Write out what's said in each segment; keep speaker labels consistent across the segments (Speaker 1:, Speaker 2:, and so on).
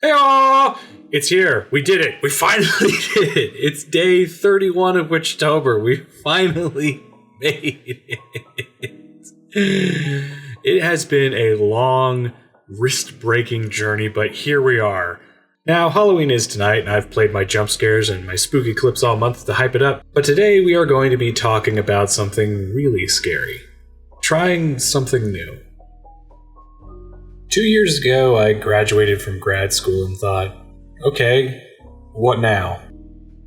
Speaker 1: Hey-oh! It's here. We did it. We finally did it. It's day 31 of Wytchtober. We finally made it. It has been a long, wrist-breaking journey, but here we are. Now, Halloween is tonight, and I've played my jump scares and my spooky clips all month to hype it up, but today we are going to be talking about something really scary. Trying something new. 2 years ago, I graduated from grad school and thought, okay, what now?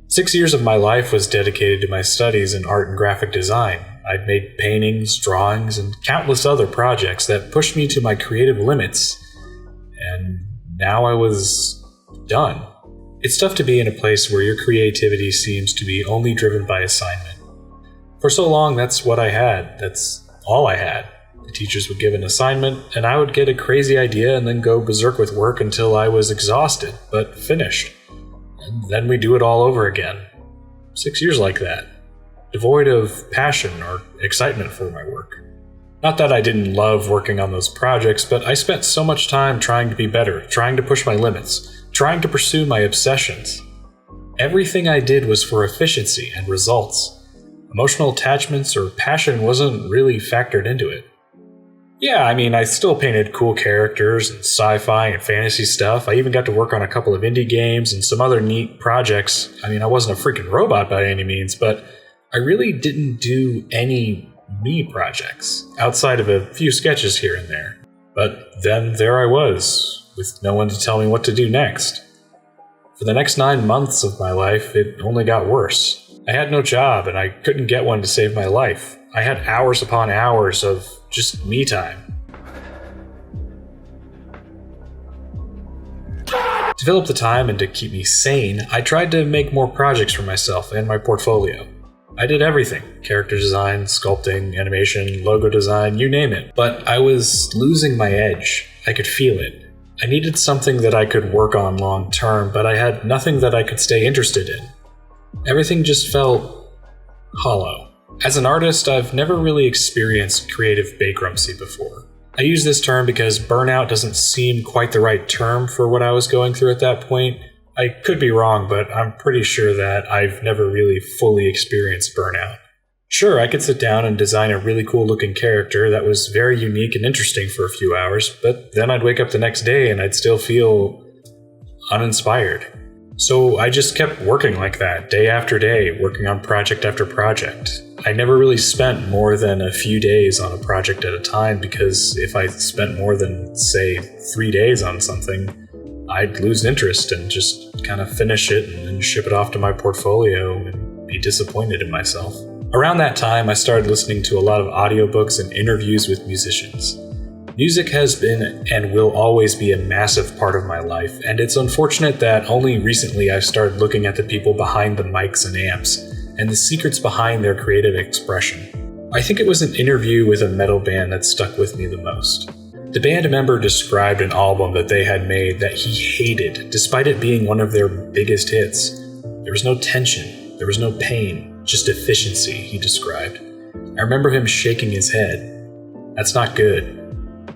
Speaker 1: 6 years of my life was dedicated to my studies in art and graphic design. I'd made paintings, drawings, and countless other projects that pushed me to my creative limits. And now I was done. It's tough to be in a place where your creativity seems to be only driven by assignment. For so long, that's what I had. That's all I had. The teachers would give an assignment, and I would get a crazy idea and then go berserk with work until I was exhausted, but finished. And then we do it all over again. 6 years like that. Devoid of passion or excitement for my work. Not that I didn't love working on those projects, but I spent so much time trying to be better, trying to push my limits, trying to pursue my obsessions. Everything I did was for efficiency and results. Emotional attachments or passion wasn't really factored into it. Yeah, I still painted cool characters and sci-fi and fantasy stuff. I even got to work on a couple of indie games and some other neat projects. I wasn't a freaking robot by any means, but I really didn't do any me projects, outside of a few sketches here and there. But then there I was, with no one to tell me what to do next. For the next 9 months of my life, it only got worse. I had no job, and I couldn't get one to save my life. I had hours upon hours of just me time. To fill up the time and to keep me sane, I tried to make more projects for myself and my portfolio. I did everything: character design, sculpting, animation, logo design, you name it. But I was losing my edge. I could feel it. I needed something that I could work on long term, but I had nothing that I could stay interested in. Everything just felt hollow. As an artist, I've never really experienced creative bankruptcy before. I use this term because burnout doesn't seem quite the right term for what I was going through at that point. I could be wrong, but I'm pretty sure that I've never really fully experienced burnout. Sure, I could sit down and design a really cool looking character that was very unique and interesting for a few hours, but then I'd wake up the next day and I'd still feel uninspired. So I just kept working like that, day after day, working on project after project. I never really spent more than a few days on a project at a time, because if I spent more than, say, 3 days on something, I'd lose interest and just kind of finish it and then ship it off to my portfolio and be disappointed in myself. Around that time, I started listening to a lot of audiobooks and interviews with musicians. Music has been and will always be a massive part of my life, and it's unfortunate that only recently I've started looking at the people behind the mics and amps, and the secrets behind their creative expression. I think it was an interview with a metal band that stuck with me the most. The band member described an album that they had made that he hated, despite it being one of their biggest hits. There was no tension, there was no pain, just efficiency, he described. I remember him shaking his head. That's not good.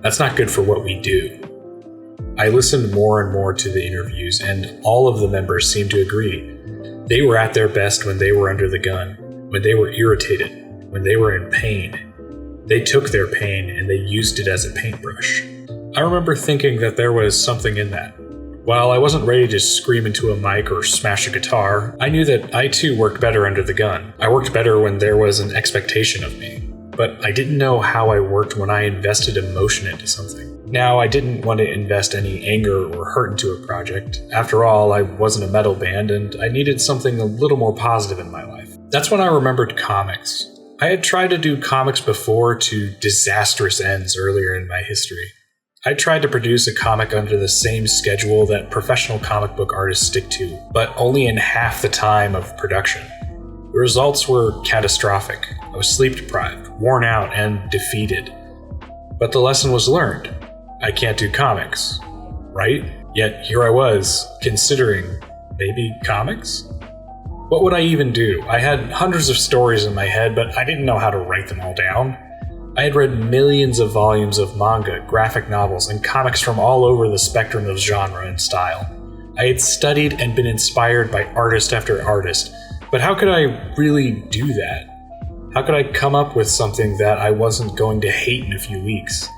Speaker 1: That's not good for what we do. I listened more and more to the interviews, and all of the members seemed to agree. They were at their best when they were under the gun, when they were irritated, when they were in pain. They took their pain and they used it as a paintbrush. I remember thinking that there was something in that. While I wasn't ready to scream into a mic or smash a guitar, I knew that I too worked better under the gun. I worked better when there was an expectation of me. But I didn't know how I worked when I invested emotion into something. Now, I didn't want to invest any anger or hurt into a project. After all, I wasn't a metal band, and I needed something a little more positive in my life. That's when I remembered comics. I had tried to do comics before to disastrous ends earlier in my history. I tried to produce a comic under the same schedule that professional comic book artists stick to, but only in half the time of production. The results were catastrophic. I was sleep-deprived, worn out, and defeated. But the lesson was learned. I can't do comics, right? Yet here I was, considering maybe comics? What would I even do? I had hundreds of stories in my head, but I didn't know how to write them all down. I had read millions of volumes of manga, graphic novels, and comics from all over the spectrum of genre and style. I had studied and been inspired by artist after artist, but how could I really do that? How could I come up with something that I wasn't going to hate in a few weeks?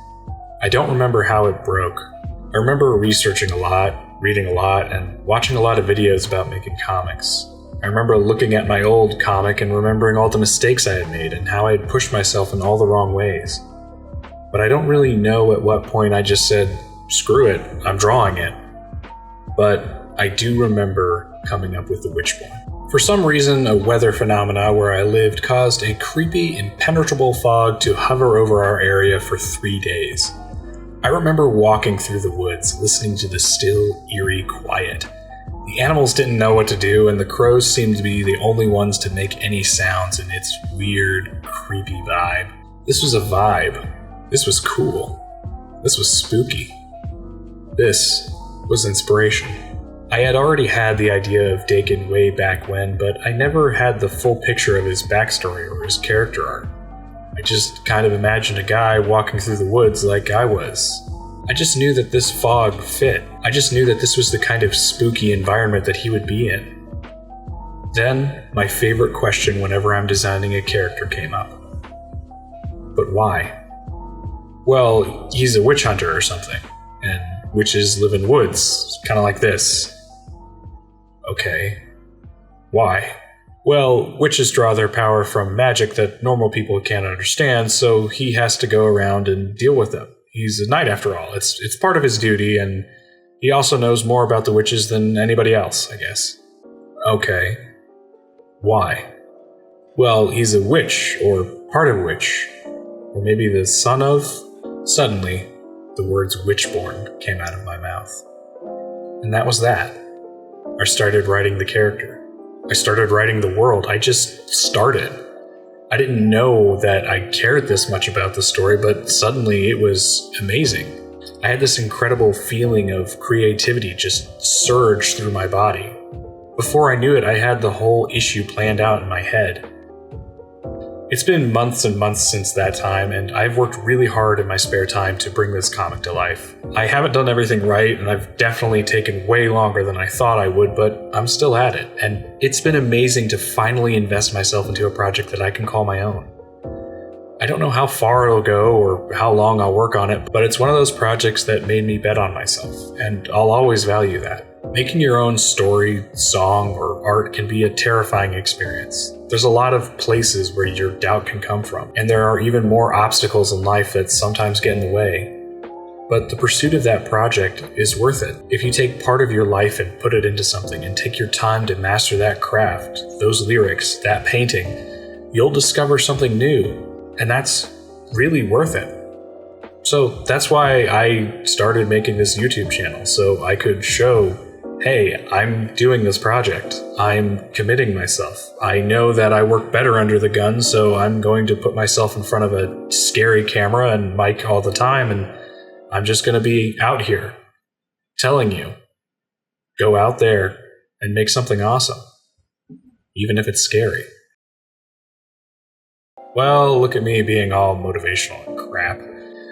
Speaker 1: I don't remember how it broke. I remember researching a lot, reading a lot, and watching a lot of videos about making comics. I remember looking at my old comic and remembering all the mistakes I had made and how I had pushed myself in all the wrong ways. But I don't really know at what point I just said, screw it, I'm drawing it. But I do remember coming up with the Wytchborne. For some reason, a weather phenomena where I lived caused a creepy, impenetrable fog to hover over our area for 3 days. I remember walking through the woods, listening to the still, eerie quiet. The animals didn't know what to do, and the crows seemed to be the only ones to make any sounds in its weird, creepy vibe. This was a vibe. This was cool. This was spooky. This was inspiration. I had already had the idea of Dakin way back when, but I never had the full picture of his backstory or his character arc. I just kind of imagined a guy walking through the woods like I was. I just knew that this fog fit. I just knew that this was the kind of spooky environment that he would be in. Then, my favorite question whenever I'm designing a character came up. But why? Well, he's a witch hunter or something, and witches live in woods, kind of like this. Okay. Why? Well, witches draw their power from magic that normal people can't understand, so he has to go around and deal with them. He's a knight after all. It's part of his duty, and he also knows more about the witches than anybody else, I guess. Okay. Why? Well, he's a witch, or part of witch, or maybe the son of... Suddenly, the words Wytchborne came out of my mouth. And that was that. I started writing the character. I started writing the world. I just started. I didn't know that I cared this much about the story, but suddenly it was amazing. I had this incredible feeling of creativity just surge through my body. Before I knew it, I had the whole issue planned out in my head. It's been months and months since that time, and I've worked really hard in my spare time to bring this comic to life. I haven't done everything right, and I've definitely taken way longer than I thought I would, but I'm still at it, and it's been amazing to finally invest myself into a project that I can call my own. I don't know how far it'll go or how long I'll work on it, but it's one of those projects that made me bet on myself, and I'll always value that. Making your own story, song, or art can be a terrifying experience. There's a lot of places where your doubt can come from, and there are even more obstacles in life that sometimes get in the way. But the pursuit of that project is worth it. If you take part of your life and put it into something and take your time to master that craft, those lyrics, that painting, you'll discover something new, and that's really worth it. So that's why I started making this YouTube channel, so I could show, hey, I'm doing this project. I'm committing myself. I know that I work better under the gun, so I'm going to put myself in front of a scary camera and mic all the time, and I'm just going to be out here telling you, go out there and make something awesome, even if it's scary. Well, look at me being all motivational and crap.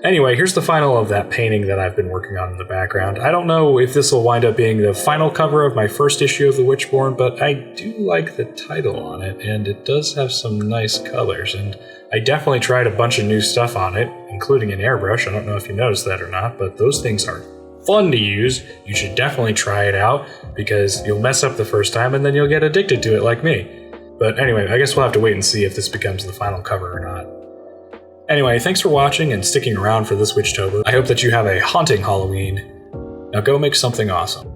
Speaker 1: Anyway, here's the final of that painting that I've been working on in the background. I don't know if this will wind up being the final cover of my first issue of the Wytchborne, but I do like the title on it, and it does have some nice colors, and I definitely tried a bunch of new stuff on it, including an airbrush. I don't know if you noticed that or not, but those things are fun to use. You should definitely try it out, because you'll mess up the first time, and then you'll get addicted to it like me. But anyway, I guess we'll have to wait and see if this becomes the final cover or not. Anyway, thanks for watching and sticking around for this Wytchtober. I hope that you have a haunting Halloween. Now go make something awesome.